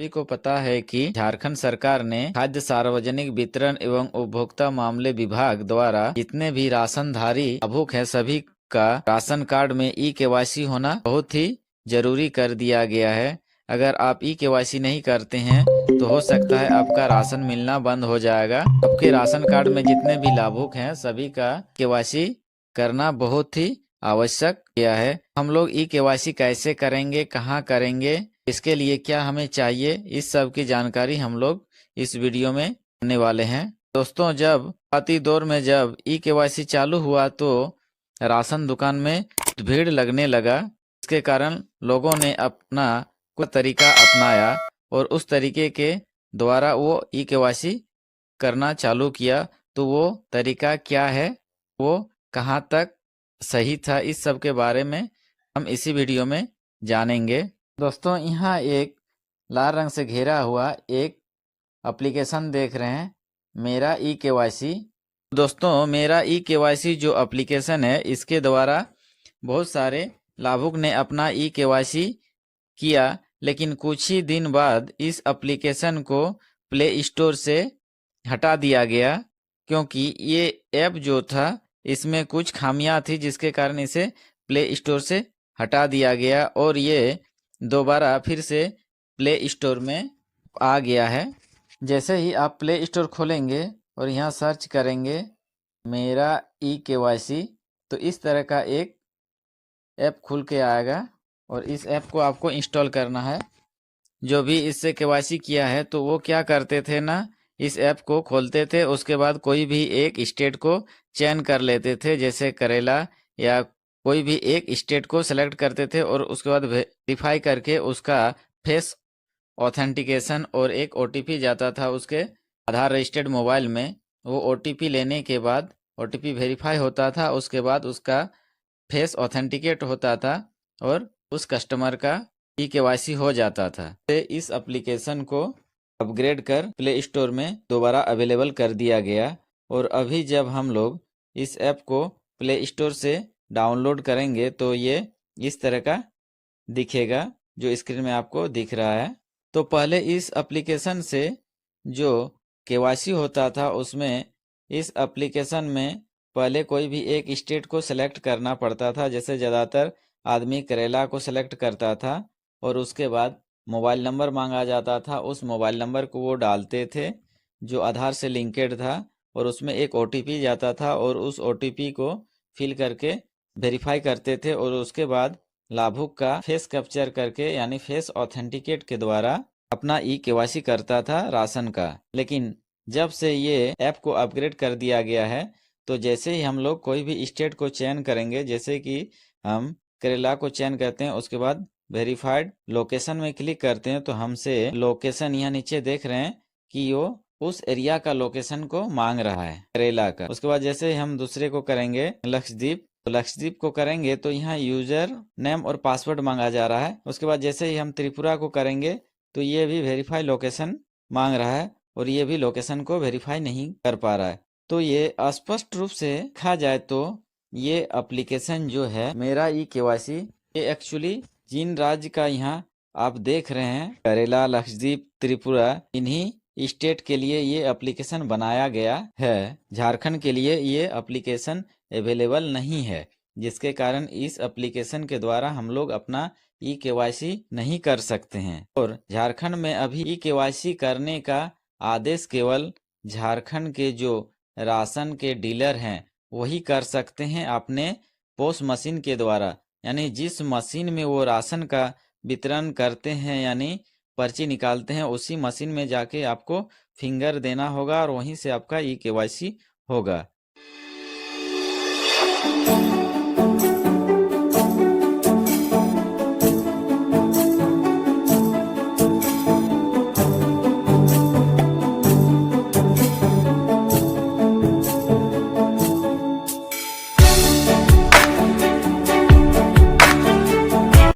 सभी को पता है कि झारखंड सरकार ने खाद्य सार्वजनिक वितरण एवं उपभोक्ता मामले विभाग द्वारा जितने भी राशनधारी लाभुक हैं सभी का राशन कार्ड में ई-केवाईसी होना बहुत ही जरूरी कर दिया गया है। अगर आप ई-केवाईसी नहीं करते हैं तो हो सकता है आपका राशन मिलना बंद हो जाएगा। आपके राशन कार्ड में जितने भी लाभुक हैं सभी का केवाईसी करना बहुत ही आवश्यक किया है। हम लोग ई-केवाईसी कैसे करेंगे, कहाँ करेंगे, इसके लिए क्या हमें चाहिए, इस सब की जानकारी हम लोग इस वीडियो में करने वाले हैं। दोस्तों, जब शुरुआती दौर में जब ई-केवाईसी चालू हुआ तो राशन दुकान में भीड़ लगने लगा। इसके कारण लोगों ने अपना कुछ तरीका अपनाया और उस तरीके के द्वारा वो ई-केवाईसी करना चालू किया। तो वो तरीका क्या है, वो कहाँ तक सही था, इस सब के बारे में हम इसी वीडियो में जानेंगे। दोस्तों, यहाँ एक लाल रंग से घेरा हुआ एक एप्लीकेशन देख रहे हैं, मेरा ई-केवाईसी। दोस्तों, मेरा ई-केवाईसी जो एप्लीकेशन है इसके द्वारा बहुत सारे लाभुक ने अपना ई-केवाईसी किया, लेकिन कुछ ही दिन बाद इस एप्लीकेशन को प्ले स्टोर से हटा दिया गया क्योंकि ये ऐप जो था इसमें कुछ खामियां थी जिसके कारण इसे प्ले स्टोर से हटा दिया गया और ये दोबारा फिर से प्ले स्टोर में आ गया है। जैसे ही आप प्ले स्टोर खोलेंगे और यहाँ सर्च करेंगे मेरा ई-केवाईसी तो इस तरह का एक ऐप खुल के आएगा और इस ऐप को आपको इंस्टॉल करना है। जो भी इससे केवाईसी किया है तो वो क्या करते थे ना, इस ऐप को खोलते थे, उसके बाद कोई भी एक स्टेट को चयन कर लेते थे, जैसे करेला या कोई भी एक स्टेट को सेलेक्ट करते थे और उसके बाद वेरीफाई करके उसका फेस ऑथेंटिकेशन और एक ओटीपी जाता था उसके आधार रजिस्टर्ड मोबाइल में। वो ओटीपी लेने के बाद ओटीपी वेरीफाई होता था, उसके बाद उसका फेस ऑथेंटिकेट होता था और उस कस्टमर का ई-केवाईसी हो जाता था। इस एप्लीकेशन को अपग्रेड कर प्ले स्टोर में दोबारा अवेलेबल कर दिया गया और अभी जब हम लोग इस ऐप को प्ले स्टोर से डाउनलोड करेंगे तो ये इस तरह का दिखेगा जो स्क्रीन में आपको दिख रहा है। तो पहले इस एप्लीकेशन से जो केवाईसी होता था उसमें इस एप्लीकेशन में पहले कोई भी एक स्टेट को सेलेक्ट करना पड़ता था, जैसे ज़्यादातर आदमी करेला को सेलेक्ट करता था और उसके बाद मोबाइल नंबर मांगा जाता था। उस मोबाइल नंबर को वो डालते थे जो आधार से लिंकेड था और उसमें एक ओटीपी जाता था और उस ओटीपी को फिल करके वेरीफाई करते थे और उसके बाद लाभुक का फेस कैप्चर करके यानी फेस ऑथेंटिकेट के द्वारा अपना ई-केवाईसी करता था राशन का। लेकिन जब से ये ऐप को अपग्रेड कर दिया गया है तो जैसे ही हम लोग कोई भी स्टेट को चयन करेंगे, जैसे कि हम करेला को चयन करते हैं, उसके बाद वेरीफाइड लोकेशन में क्लिक करते हैं तो हमसे लोकेशन यहाँ नीचे देख रहे हैं कि वो उस एरिया का लोकेशन को मांग रहा है करेला का। उसके बाद जैसे हम दूसरे को करेंगे लक्षद्वीप, तो लक्षद्वीप को करेंगे तो यहाँ यूजर नेम और पासवर्ड मांगा जा रहा है। उसके बाद जैसे ही हम त्रिपुरा को करेंगे तो ये भी वेरीफाई लोकेशन मांग रहा है और ये भी लोकेशन को वेरीफाई नहीं कर पा रहा है। तो ये स्पष्ट रूप से देखा जाए तो ये एप्लीकेशन जो है मेरा ई-केवाईसी, ये एक्चुअली जिन राज्य का यहाँ आप देख रहे हैं करेला, लक्षद्वीप, त्रिपुरा, इन्हीं स्टेट के लिए ये एप्लीकेशन बनाया गया है। झारखंड के लिए ये एप्लीकेशन अवेलेबल नहीं है, जिसके कारण इस एप्लीकेशन के द्वारा हम लोग अपना ई-केवाईसी नहीं कर सकते हैं। और झारखंड में अभी ई-केवाईसी करने का आदेश केवल झारखंड के जो राशन के डीलर हैं वही कर सकते हैं अपने पोस्ट मशीन के द्वारा, यानी जिस मशीन में वो राशन का वितरण करते हैं यानी पर्ची निकालते हैं उसी मशीन में जाके आपको फिंगर देना होगा और वहीं से आपका ई-केवाईसी होगा।